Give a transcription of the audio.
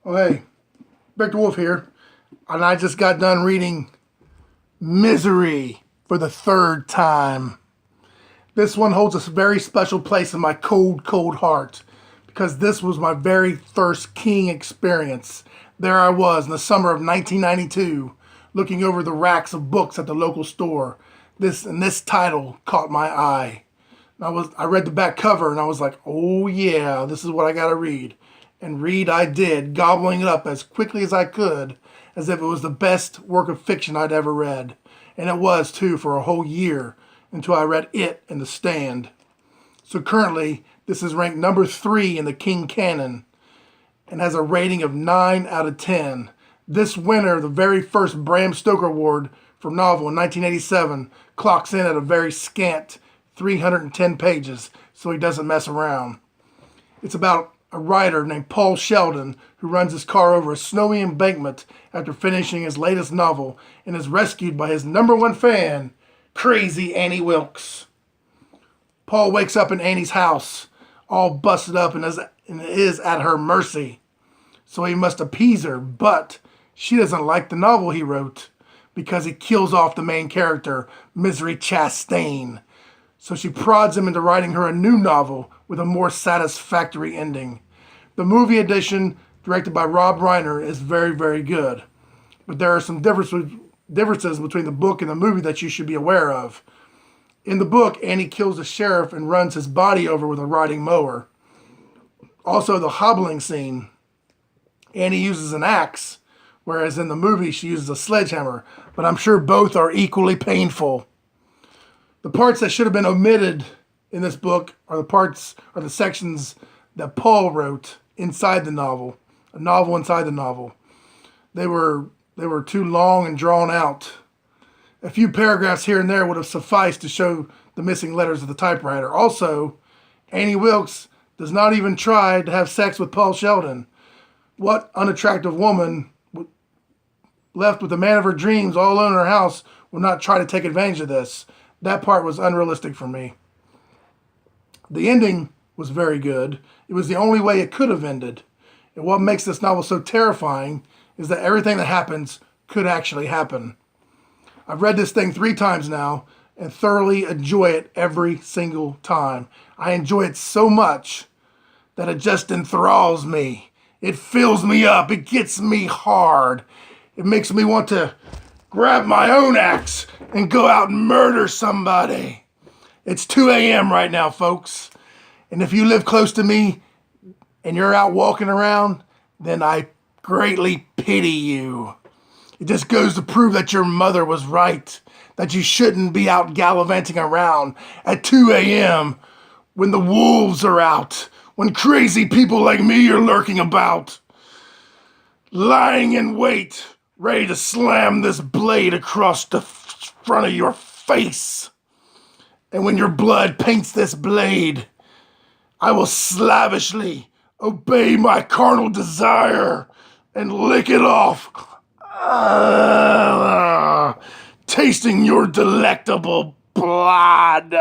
Oh, hey, Victor Wolf here, and I just got done reading Misery for the third time. This one holds a very special place in my cold, cold heart because this was my very first King experience. There I was in the summer of 1992, looking over the racks of books at the local store. This title caught my eye. I read the back cover and I was like, oh yeah, this is what I gotta read. And read I did, gobbling it up as quickly as I could, as if it was the best work of fiction I'd ever read. And it was too, for a whole year, until I read it in The Stand. So currently, this is ranked number 3 in the King canon and has a rating of 9 out of 10. This winner, the very first Bram Stoker Award for novel in 1987, clocks in at a very scant 310 pages, so he doesn't mess around. It's about a writer named Paul Sheldon who runs his car over a snowy embankment after finishing his latest novel and is rescued by his number one fan, crazy Annie Wilkes. Paul wakes up in Annie's house, all busted up and is at her mercy. So he must appease her, but she doesn't like the novel he wrote because he kills off the main character, Misery Chastain. So she prods him into writing her a new novel with a more satisfactory ending. The movie edition, directed by Rob Reiner, is very, very good. But there are some differences between the book and the movie that you should be aware of. In the book, Annie kills the sheriff and runs his body over with a riding mower. Also, the hobbling scene, Annie uses an axe, whereas in the movie she uses a sledgehammer. But I'm sure both are equally painful. The parts that should have been omitted in this book are the sections that Paul wrote inside the novel, a novel inside the novel. They were too long and drawn out. A few paragraphs here and there would have sufficed to show the missing letters of the typewriter. Also, Annie Wilkes does not even try to have sex with Paul Sheldon. What unattractive woman left with the man of her dreams all alone in her house would not try to take advantage of this? That part was unrealistic for me. The ending was very good. It was the only way it could have ended. And what makes this novel so terrifying is that everything that happens could actually happen. I've read this thing 3 times now and thoroughly enjoy it every single time. I enjoy it so much that it just enthralls me. It fills me up. It gets me hard. It makes me want to grab my own axe and go out and murder somebody. It's 2 a.m. right now, folks. And if you live close to me and you're out walking around, then I greatly pity you. It just goes to prove that your mother was right, that you shouldn't be out gallivanting around at 2 a.m. when the wolves are out, when crazy people like me are lurking about, lying in wait, ready to slam this blade across the front of your face. And when your blood paints this blade, I will slavishly obey my carnal desire and lick it off, tasting your delectable blood.